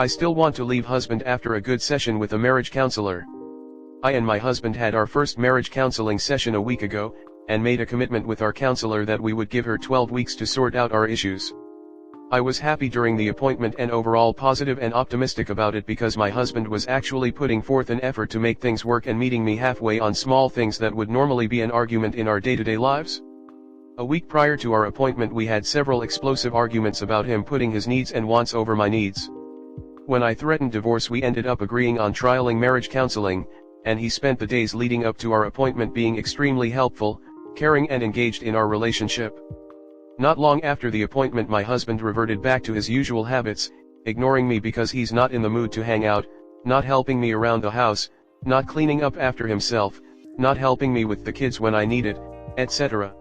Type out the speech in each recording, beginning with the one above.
I still want to leave husband after a good session with a marriage counselor. I and my husband had our first marriage counseling session a week ago, and made a commitment with our counselor that we would give her 12 weeks to sort out our issues. I was happy during the appointment and overall positive and optimistic about it because my husband was actually putting forth an effort to make things work and meeting me halfway on small things that would normally be an argument in our day-to-day lives. A week prior to our appointment we had several explosive arguments about him putting his needs and wants over my needs. When I threatened divorce we ended up agreeing on trialing marriage counseling, and he spent the days leading up to our appointment being extremely helpful, caring and engaged in our relationship. Not long after the appointment my husband reverted back to his usual habits, ignoring me because he's not in the mood to hang out, not helping me around the house, not cleaning up after himself, not helping me with the kids when I need it, etc.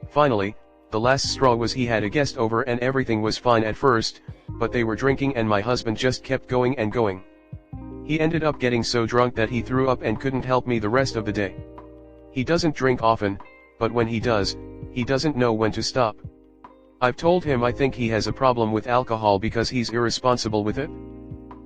Finally, the last straw was he had a guest over and everything was fine at first, but they were drinking and my husband just kept going and going. He ended up getting so drunk that he threw up and couldn't help me the rest of the day. He doesn't drink often, but when he does, he doesn't know when to stop. I've told him I think he has a problem with alcohol because he's irresponsible with it.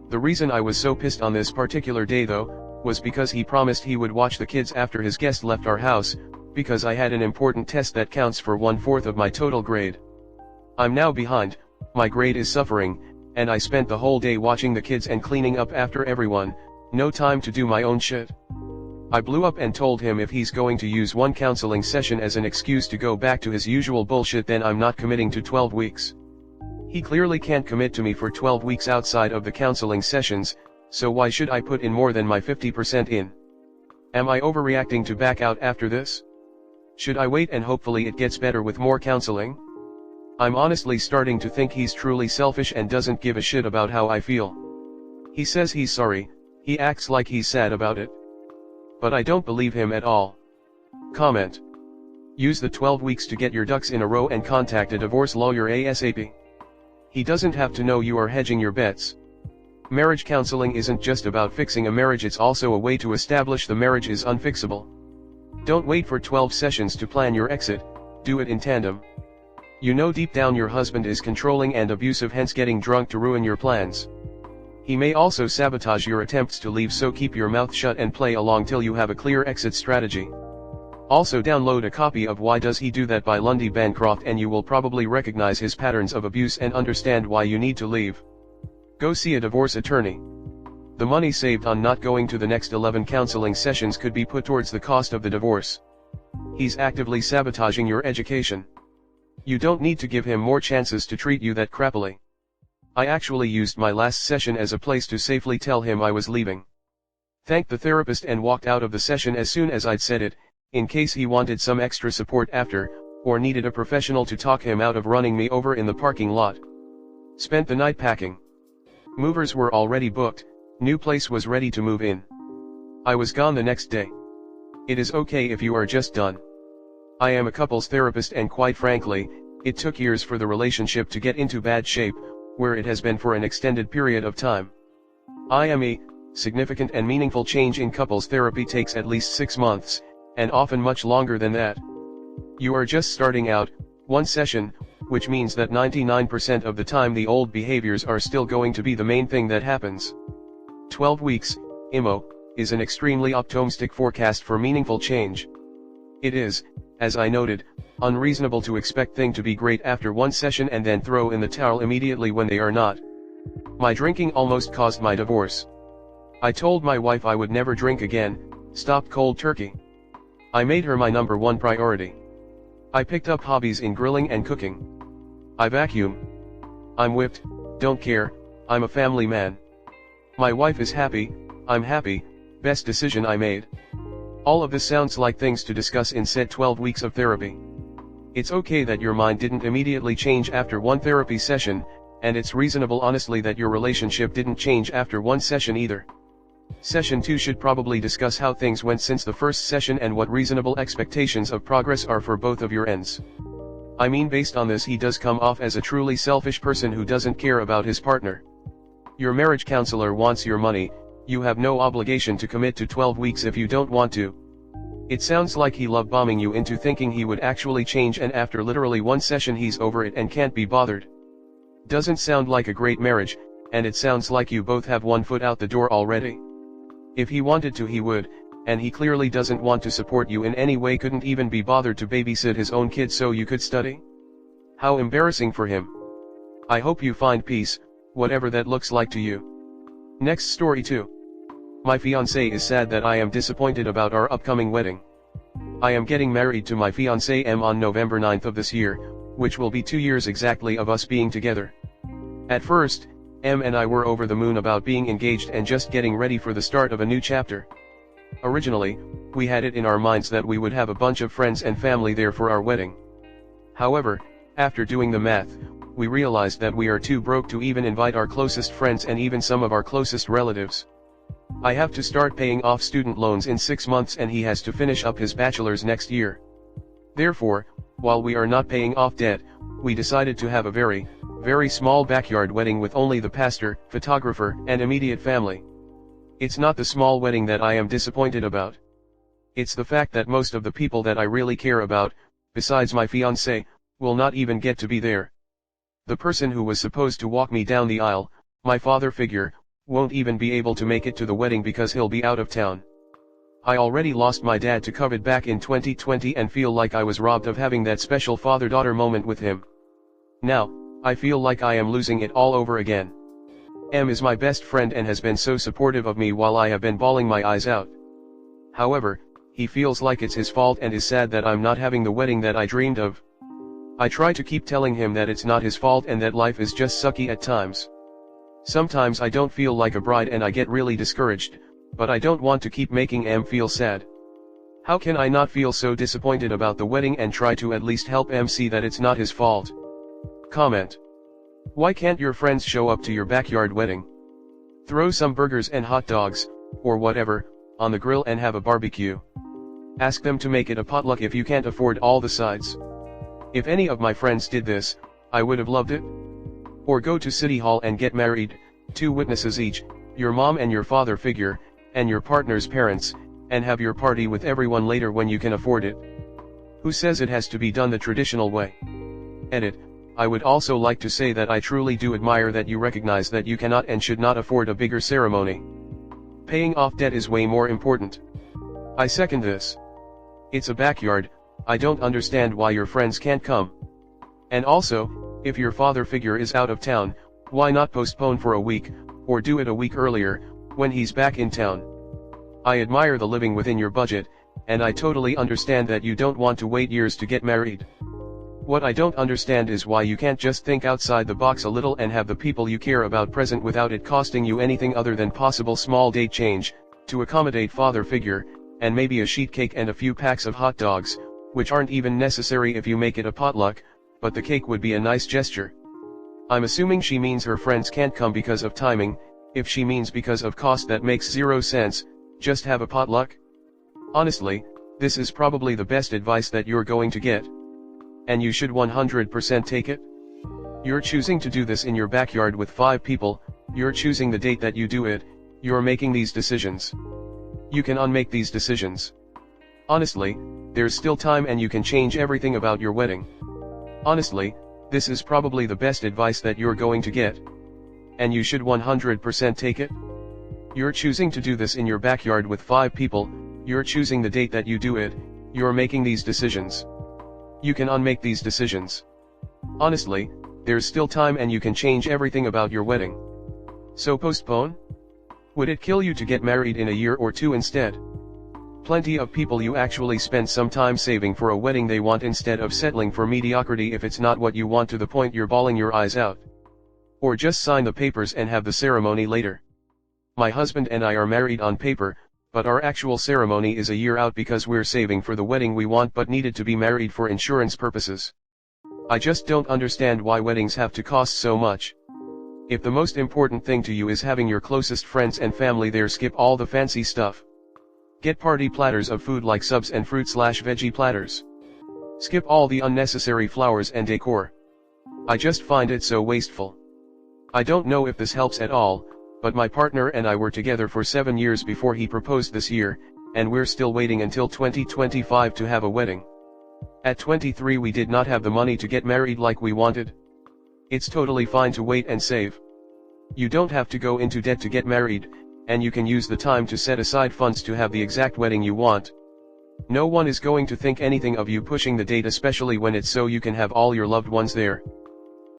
The reason I was so pissed on this particular day though, was because he promised he would watch the kids after his guest left our house, because I had an important test that counts for 1/4 of my total grade. I'm now behind, my grade is suffering, and I spent the whole day watching the kids and cleaning up after everyone, no time to do my own shit. I blew up and told him if he's going to use one counseling session as an excuse to go back to his usual bullshit then I'm not committing to 12 weeks. He clearly can't commit to me for 12 weeks outside of the counseling sessions, so why should I put in more than my 50% in? Am I overreacting to back out after this? Should I wait and hopefully it gets better with more counseling? I'm honestly starting to think he's truly selfish and doesn't give a shit about how I feel. He says he's sorry, he acts like he's sad about it. But I don't believe him at all. Comment. Use the 12 weeks to get your ducks in a row and contact a divorce lawyer ASAP. He doesn't have to know you are hedging your bets. Marriage counseling isn't just about fixing a marriage, it's also a way to establish the marriage is unfixable. Don't wait for 12 sessions to plan your exit, do it in tandem. You know deep down your husband is controlling and abusive, hence getting drunk to ruin your plans. He may also sabotage your attempts to leave, so keep your mouth shut and play along till you have a clear exit strategy. Also download a copy of Why Does He Do That by Lundy Bancroft and you will probably recognize his patterns of abuse and understand why you need to leave. Go see a divorce attorney. The money saved on not going to the next 11 counseling sessions could be put towards the cost of the divorce. He's actively sabotaging your education. You don't need to give him more chances to treat you that crappily. I actually used my last session as a place to safely tell him I was leaving. Thanked the therapist and walked out of the session as soon as I'd said it, in case he wanted some extra support after, or needed a professional to talk him out of running me over in the parking lot. Spent the night packing. Movers were already booked, new place was ready to move in. I was gone the next day. It is okay if you are just done. I am a couples therapist and quite frankly, it took years for the relationship to get into bad shape, where it has been for an extended period of time. Significant and meaningful change in couples therapy takes at least 6 months, and often much longer than that. You are just starting out, one session, which means that 99% of the time the old behaviors are still going to be the main thing that happens. 12 weeks, is an extremely optimistic forecast for meaningful change. It is, as I noted, unreasonable to expect things to be great after one session and then throw in the towel immediately when they are not. My drinking almost caused my divorce. I told my wife I would never drink again, stopped cold turkey. I made her my #1 priority. I picked up hobbies in grilling and cooking. I vacuum. I'm whipped, don't care, I'm a family man. My wife is happy, I'm happy, best decision I made. All of this sounds like things to discuss in said 12 weeks of therapy. It's okay that your mind didn't immediately change after one therapy session, and it's reasonable honestly that your relationship didn't change after one session either. Session 2 should probably discuss how things went since the first session and what reasonable expectations of progress are for both of your ends. I mean, based on this, he does come off as a truly selfish person who doesn't care about his partner. Your marriage counselor wants your money, you have no obligation to commit to 12 weeks if you don't want to. It sounds like he love bombing you into thinking he would actually change, and after literally one session he's over it and can't be bothered. Doesn't sound like a great marriage, and it sounds like you both have one foot out the door already. If he wanted to he would, and he clearly doesn't want to support you in any way, couldn't even be bothered to babysit his own kids so you could study? How embarrassing for him. I hope you find peace, whatever that looks like to you. Next story 2. My fiancé is sad that I am disappointed about our upcoming wedding. I am getting married to my fiancé M on November 9th of this year, which will be 2 years exactly of us being together. At first, M and I were over the moon about being engaged and just getting ready for the start of a new chapter. Originally, we had it in our minds that we would have a bunch of friends and family there for our wedding. However, after doing the math, we realized that we are too broke to even invite our closest friends and even some of our closest relatives. I have to start paying off student loans in 6 months and he has to finish up his bachelor's next year. Therefore, while we are not paying off debt, we decided to have a very, very small backyard wedding with only the pastor, photographer, and immediate family. It's not the small wedding that I am disappointed about. It's the fact that most of the people that I really care about, besides my fiancé, will not even get to be there. The person who was supposed to walk me down the aisle, my father figure, won't even be able to make it to the wedding because he'll be out of town. I already lost my dad to COVID back in 2020 and feel like I was robbed of having that special father-daughter moment with him. Now, I feel like I am losing it all over again. M is my best friend and has been so supportive of me while I have been bawling my eyes out. However, he feels like it's his fault and is sad that I'm not having the wedding that I dreamed of. I try to keep telling him that it's not his fault and that life is just sucky at times. Sometimes I don't feel like a bride and I get really discouraged, but I don't want to keep making M feel sad. How can I not feel so disappointed about the wedding and try to at least help M see that it's not his fault? Comment. Why can't your friends show up to your backyard wedding? Throw some burgers and hot dogs, or whatever, on the grill and have a barbecue. Ask them to make it a potluck if you can't afford all the sides. If any of my friends did this, I would have loved it. Or go to City Hall and get married, 2 witnesses each, your mom and your father figure, and your partner's parents, and have your party with everyone later when you can afford it. Who says it has to be done the traditional way? Edit. I would also like to say that I truly do admire that you recognize that you cannot and should not afford a bigger ceremony. Paying off debt is way more important. I second this. It's a backyard, I don't understand why your friends can't come. And also, if your father figure is out of town, why not postpone for a week, or do it a week earlier, when he's back in town? I admire the living within your budget, and I totally understand that you don't want to wait years to get married. What I don't understand is why you can't just think outside the box a little and have the people you care about present without it costing you anything other than possible small date change, to accommodate father figure, and maybe a sheet cake and a few packs of hot dogs, which aren't even necessary if you make it a potluck, but the cake would be a nice gesture. I'm assuming she means her friends can't come because of timing. If she means because of cost, that makes 0 sense, just have a potluck. Honestly, this is probably the best advice that you're going to get. And you should 100% take it. You're choosing to do this in your backyard with 5 people, you're choosing the date that you do it, you're making these decisions. You can unmake these decisions. Honestly, there's still time and you can change everything about your wedding. Honestly, this is probably the best advice that you're going to get. And you should 100% take it. You're choosing to do this in your backyard with 5 people, you're choosing the date that you do it, you're making these decisions. You can unmake these decisions. Honestly, there's still time and you can change everything about your wedding. So postpone? Would it kill you to get married in a year or 2 instead? Plenty of people you actually spend some time saving for a wedding they want instead of settling for mediocrity if it's not what you want to the point you're bawling your eyes out. Or just sign the papers and have the ceremony later. My husband and I are married on paper, but our actual ceremony is a year out because we're saving for the wedding we want but needed to be married for insurance purposes. I just don't understand why weddings have to cost so much. If the most important thing to you is having your closest friends and family there, skip all the fancy stuff. Get party platters of food like subs and fruit/veggie platters. Skip all the unnecessary flowers and decor. I just find it so wasteful. I don't know if this helps at all, but my partner and I were together for 7 years before he proposed this year, and we're still waiting until 2025 to have a wedding. At 23 we did not have the money to get married like we wanted. It's totally fine to wait and save. You don't have to go into debt to get married, and you can use the time to set aside funds to have the exact wedding you want. No one is going to think anything of you pushing the date, especially when it's so you can have all your loved ones there.